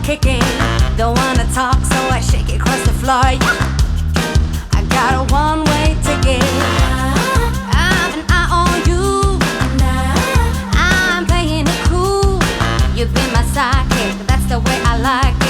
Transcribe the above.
kicking. Don't wanna talk, so I shake it across the floor. Yeah. I got a one-way ticket. I'm an eye on you. I'm playing it cool. You've been my sidekick, that's the way I like it.